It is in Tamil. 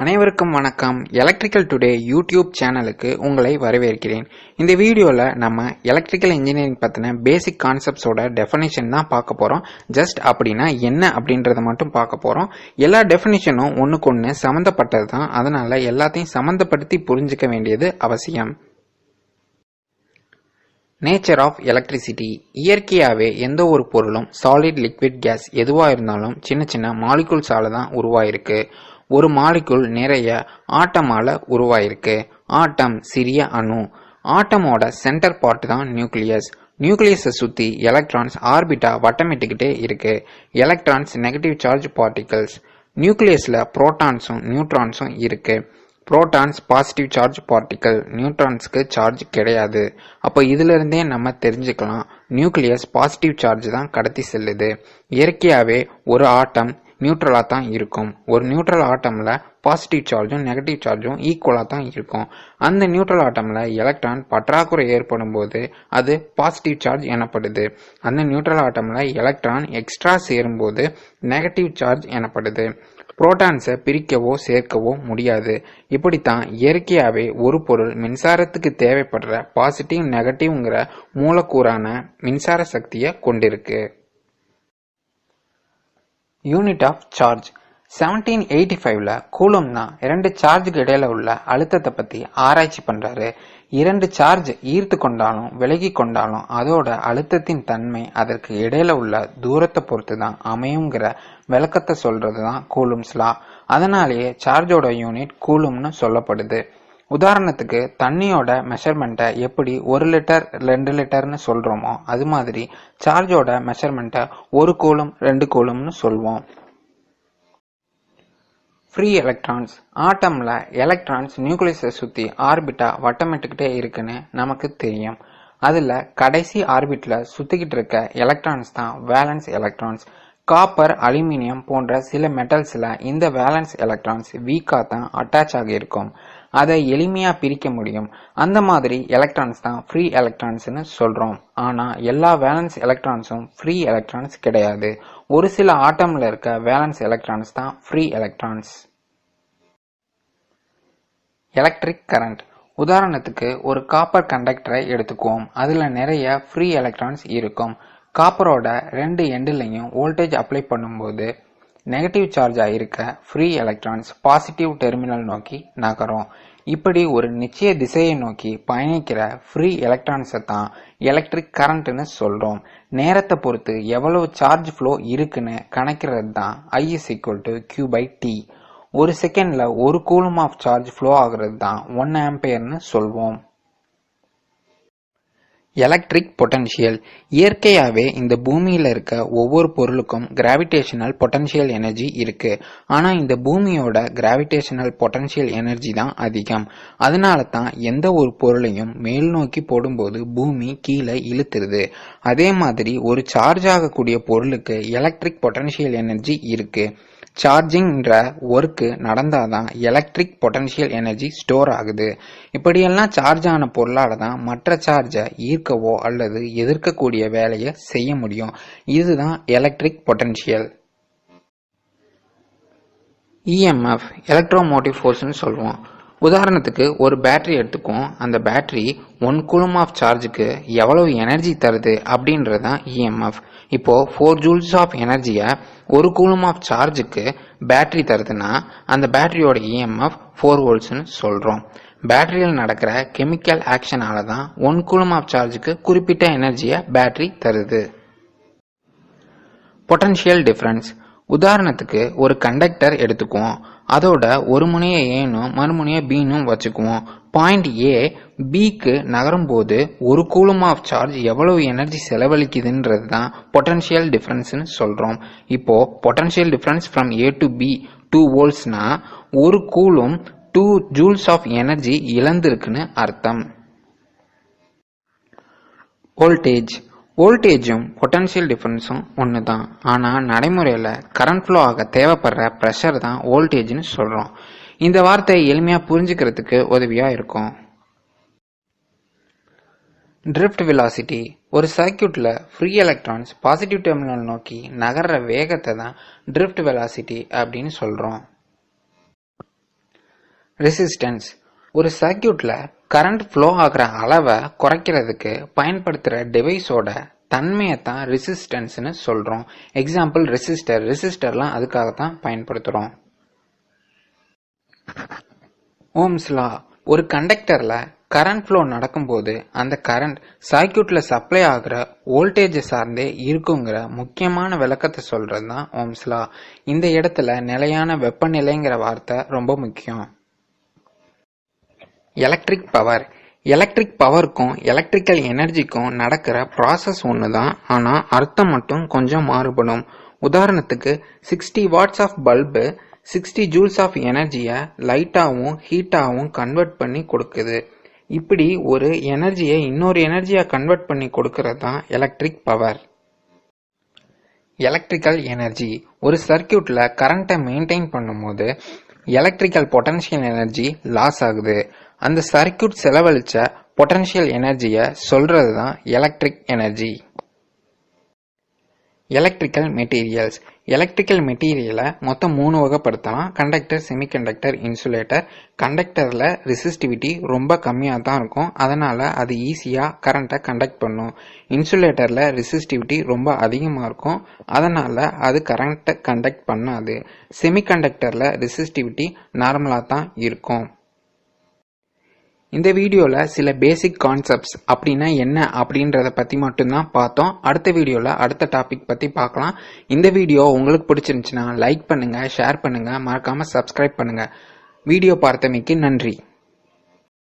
அனைவருக்கும் வணக்கம். எலக்ட்ரிக்கல் டுடே யூடியூப் சேனலுக்கு உங்களை வரவேற்கிறேன். இந்த வீடியோவில் நம்ம எலக்ட்ரிக்கல் இன்ஜினியரிங் பற்றின பேசிக் கான்செப்ட்ஸோட டெஃபினேஷன் தான் பார்க்க போகிறோம். ஜஸ்ட் அப்படின்னா என்ன அப்படின்றத மட்டும் பார்க்க போகிறோம். எல்லா டெஃபினேஷனும் ஒன்றுக்கு ஒன்று சம்மந்தப்பட்டது தான். அதனால் எல்லாத்தையும் சம்மந்தப்படுத்தி புரிஞ்சிக்க வேண்டியது அவசியம். Nature of electricity. இயற்கையாகவே எந்த ஒரு பொருளும் சாலிட், லிக்விட், கேஸ் எதுவாக இருந்தாலும் சின்ன சின்ன மாலிகூல்ஸால் தான் உருவாயிருக்கு. ஒரு மாலிகுல் நிறைய ஆட்டமால உருவாயிருக்கு. ஆட்டம் சிறிய அணு. ஆட்டமோட சென்டர் பார்ட் தான் நியூக்ளியஸ். நியூக்ளியஸை சுற்றி எலக்ட்ரான்ஸ் ஆர்பிட்டா வட்டமிட்டுக்கிட்டே இருக்கு. Electrons negative charge particles. நியூக்ளியஸில் புரோட்டான்ஸும் நியூட்ரான்ஸும் இருக்கு. புரோட்டான்ஸ் பாசிட்டிவ் சார்ஜ் பார்ட்டிகல், நியூட்ரான்ஸ்க்கு சார்ஜ் கிடையாது. அப்போ இதிலிருந்தே நம்ம தெரிஞ்சுக்கலாம் நியூக்ளியஸ் பாசிட்டிவ் சார்ஜ் தான் கடத்தி செல்லுது. இயற்கையாகவே ஒரு ஆட்டம் நியூட்ரலாக தான் இருக்கும். ஒரு நியூட்ரல் ஆட்டமில் பாசிட்டிவ் சார்ஜும் நெகட்டிவ் சார்ஜும் ஈக்குவலாக தான் இருக்கும். அந்த நியூட்ரல் ஆட்டமில் எலக்ட்ரான் பற்றாக்குறை ஏற்படும் போது அது பாசிட்டிவ் சார்ஜ் எனப்படுது. அந்த நியூட்ரல் ஆட்டமில் எலக்ட்ரான் எக்ஸ்ட்ரா சேரும்போது நெகட்டிவ் சார்ஜ் எனப்படுது. புரோட்டான்ஸை பிரிக்கவோ சேர்க்கவோ முடியாது. இப்படித்தான் இயற்கையாகவே ஒரு பொருள் மின்சாரத்துக்கு தேவைப்படுற பாசிட்டிவ் நெகட்டிவ்ங்கிற மூலக்கூறான மின்சார சக்தியை கொண்டிருக்கு. Unit of charge. 1785ல் கூலம்னா இரண்டு சார்ஜுக்கு இடையில உள்ள அழுத்தத்தை பற்றி ஆராய்ச்சி பண்ணுறாரு. இரண்டு சார்ஜ் ஈர்த்து கொண்டாலும் விலகி கொண்டாலும் அதோட அழுத்தத்தின் தன்மை அதற்கு இடையில உள்ள தூரத்தை பொறுத்து தான் அமையுங்கிற விளக்கத்தை சொல்றது தான் கூலும்ஸ் லா. அதனாலேயே சார்ஜோட யூனிட் கூலும்னு சொல்லப்படுது. உதாரணத்துக்கு தண்ணியோட மெஷர்மெண்ட்டை எப்படி 1 லிட்டர் 2 லிட்டர்னு சொல்கிறோமோ அது மாதிரி சார்ஜோட மெஷர்மெண்ட்டை 1 கூலும் 2 கூலும்னு சொல்வோம். Free electrons. ஆட்டமில் எலக்ட்ரான்ஸ் நியூக்ளியஸை சுற்றி ஆர்பிட்டா வட்டமிட்டுக்கிட்டே இருக்குன்னு நமக்கு தெரியும். அதில் கடைசி ஆர்பிட்டில் சுற்றிக்கிட்டு இருக்க எலக்ட்ரான்ஸ் தான் வேலன்ஸ் எலக்ட்ரான்ஸ். காப்பர், அலுமினியம் போன்ற சில மெட்டல்ஸில் இந்த வேலன்ஸ் எலக்ட்ரான்ஸ் வீக்காக தான் அட்டாச் ஆகியிருக்கும். அதை எளிமையாக பிரிக்க முடியும். அந்த மாதிரி எலக்ட்ரான்ஸ் தான் ஃப்ரீ எலக்ட்ரான்ஸ்னு சொல்கிறோம். ஆனால் எல்லா வேலன்ஸ் எலக்ட்ரான்ஸும் ஃப்ரீ எலக்ட்ரான்ஸ் கிடையாது. ஒரு சில ஆட்டமில் இருக்க வேலன்ஸ் எலக்ட்ரான்ஸ் தான் ஃப்ரீ எலக்ட்ரான்ஸ். Electric current. உதாரணத்துக்கு ஒரு காப்பர் கண்டக்டரை எடுத்துக்குவோம். அதில் நிறைய ஃப்ரீ எலக்ட்ரான்ஸ் இருக்கும். காப்பரோட 2 எண்டுலையும் வோல்டேஜ் அப்ளை பண்ணும்போது நெகட்டிவ் சார்ஜாக இருக்க ஃப்ரீ எலக்ட்ரான்ஸ் பாசிட்டிவ் டெர்மினல் நோக்கி நகரும். இப்படி ஒரு நிச்சய திசையை நோக்கி பயணிக்கிற ஃப்ரீ எலக்ட்ரான்ஸை தான் எலக்ட்ரிக் கரண்ட்னு சொல்கிறோம். நேரத்தை பொறுத்து எவ்வளவு சார்ஜ் ஃப்ளோ இருக்குன்னு கணக்கிறது தான் I=Q/T. ஒரு செகண்டில் 1 கூலும் ஆஃப் சார்ஜ் ஃப்ளோ ஆகிறது தான் 1 ஆம்பியர்னு சொல்வோம். Electric potential. இயற்கையாகவே இந்த பூமியில் இருக்க ஒவ்வொரு பொருளுக்கும் கிராவிடேஷனல் பொட்டன்ஷியல் எனர்ஜி இருக்கு. ஆனால் இந்த பூமியோட கிராவிடேஷனல் பொட்டன்ஷியல் எனர்ஜி தான் அதிகம். அதனால தான் எந்த ஒரு பொருளையும் மேல் நோக்கி போடும்போது பூமி கீழே இழுத்துருது. அதே மாதிரி ஒரு சார்ஜ் ஆகக்கூடிய பொருளுக்கு எலக்ட்ரிக் பொட்டன்ஷியல் எனர்ஜி இருக்கு. சார்ஜிங்ன்ற ஒர்க்கு நடந்தாதான் எலக்ட்ரிக் பொட்டன்ஷியல் எனர்ஜி ஸ்டோர் ஆகுது. இப்படியெல்லாம் சார்ஜ் ஆன பொருளால தான் மற்ற சார்ஜை ஈர்க்கவோ அல்லது எதிர்க்கக்கூடிய வேலையை செய்ய முடியும். இதுதான் எலக்ட்ரிக் பொட்டன்ஷியல். EMF எலக்ட்ரோமோட்டிவ் ஃபோர்ஸ்னு சொல்லுவோம். உதாரணத்துக்கு ஒரு பேட்டரி எடுத்துக்குவோம். அந்த பேட்டரி 1 கூலும் ஆஃப் சார்ஜுக்கு எவ்வளவு எனர்ஜி தருது அப்படின்றது தான் EMF. இப்போ 4 ஜூல்ஸ் ஆஃப் எனர்ஜியை 1 கூலும் ஆஃப் சார்ஜுக்கு பேட்டரி தருதுன்னா அந்த பேட்டரியோட EMF 4 வோல்ட்ஸ்னு சொல்கிறோம். பேட்டரியில் நடக்கிற கெமிக்கல் ஆக்ஷனால தான் 1 கூலும் ஆஃப் சார்ஜுக்கு குறிப்பிட்ட எனர்ஜியை பேட்டரி தருது. Potential difference. உதாரணத்துக்கு ஒரு கண்டக்டர் எடுத்துக்குவோம். அதோட ஒரு முனையை ஏனும் மறுமுனையை பீனும் வச்சுக்குவோம். பாயிண்ட் ஏ பிக்கு நகரும் போது 1 கூலும் ஆஃப் சார்ஜ் எவ்வளவு எனர்ஜி செலவழிக்குதுன்றது தான் பொட்டன்ஷியல் டிஃபரன்ஸ்னு சொல்கிறோம். இப்போ potential difference from A to B 2 வோல்ட்ஸ்னா 1 கூலும் 2 ஜூல்ஸ் ஆஃப் எனர்ஜி இழந்திருக்குன்னு அர்த்தம். வோல்டேஜ். வோல்டேஜும் பொட்டன்ஷியல் டிஃபரன்ஸும் ஒன்று தான். ஆனால் நடைமுறையில் கரண்ட் ஃப்ளோ ஆக தேவைப்படுற ப்ரெஷர் தான் வோல்டேஜ்னு சொல்கிறோம். இந்த வார்த்தை எளிமையாக புரிஞ்சுக்கிறதுக்கு உதவியாக இருக்கும். Drift velocity. ஒரு சர்க்கியூட்டில் ஃப்ரீ எலக்ட்ரான்ஸ் பாசிட்டிவ் டெர்மினல் நோக்கி நகர்ற வேகத்தை தான் ட்ரிஃப்ட் வெலாசிட்டி அப்படின்னு சொல்கிறோம். ரெசிஸ்டன்ஸ் ஒரு சர்க்யூட்ல கரண்ட் ஃப்ளோ ஆகிற அளவை குறைக்கிறதுக்கு பயன்படுத்துகிற டிவைஸோட தன்மையை தான் ரெசிஸ்டன்ஸ்னு சொல்கிறோம். எக்ஸாம்பிள் ரெசிஸ்டர்லாம் அதுக்காகத்தான் பயன்படுத்துகிறோம். ஓம்ஸ் லா ஒரு கண்டக்டரில் கரண்ட் ஃப்ளோ நடக்கும்போது அந்த கரண்ட் சர்க்யூட்டில் சப்ளை ஆகிற வோல்டேஜை சார்ந்தே இருக்குங்கிற முக்கியமான விளக்கத்தை சொல்கிறது தான் ஓம்ஸ் லா. இந்த இடத்துல நிலையான வெப்பநிலைங்கிற வார்த்தை ரொம்ப முக்கியம். எலக்ட்ரிக் பவருக்கும் எலக்ட்ரிக்கல் எனர்ஜிக்கும் நடக்கிற ப்ராசஸ் ஒன்று தான், ஆனால் அர்த்தம் மட்டும் கொஞ்சம் மாறுபடும். உதாரணத்துக்கு 60 watts of bulb 60 joules of எனர்ஜியை லைட்டாகவும் ஹீட்டாகவும் கன்வெர்ட் பண்ணி கொடுக்குது. இப்படி ஒரு எனர்ஜியை இன்னொரு எனர்ஜியாக கன்வெர்ட் பண்ணி கொடுக்கறது தான் எலக்ட்ரிக் பவர். எலக்ட்ரிக்கல் எனர்ஜி ஒரு சர்க்யூட்டில் கரண்ட்டை மெயின்டைன் பண்ணும்போது எலக்ட்ரிக்கல் பொட்டன்ஷியல் எனர்ஜி லாஸ் ஆகுது. அந்த சர்க்யூட் செலவழிச்ச பொட்டன்ஷியல் எனர்ஜியை சொல்கிறது தான் எலக்ட்ரிக் எனர்ஜி. எலக்ட்ரிக்கல் மெட்டீரியலை மொத்தம் 3 வகைப்படுத்தலாம். Conductor, semiconductor, insulator. கண்டக்டரில் ரெசிஸ்டிவிட்டி ரொம்ப கம்மியாக தான் இருக்கும், அதனால் அது ஈஸியாக கரண்ட்டை கண்டக்ட் பண்ணும். இன்சுலேட்டரில் ரெசிஸ்டிவிட்டி ரொம்ப அதிகமாக இருக்கும், அதனால் அது கரண்ட்டை கண்டக்ட் பண்ணாது. செமிகண்டக்டரில் ரெசிஸ்டிவிட்டி நார்மலாக தான் இருக்கும். இந்த வீடியோவில் சில பேசிக் கான்செப்ட்ஸ் அப்படின்னா என்ன அப்படின்றத பற்றி மட்டும்தான் பார்த்தோம். அடுத்த வீடியோவில் அடுத்த டாபிக் பற்றி பார்க்கலாம். இந்த வீடியோ உங்களுக்கு பிடிச்சிருந்துச்சுன்னா லைக் பண்ணுங்கள், ஷேர் பண்ணுங்கள், மறக்காமல் சப்ஸ்கிரைப் பண்ணுங்கள். வீடியோ பார்த்தமைக்கு நன்றி.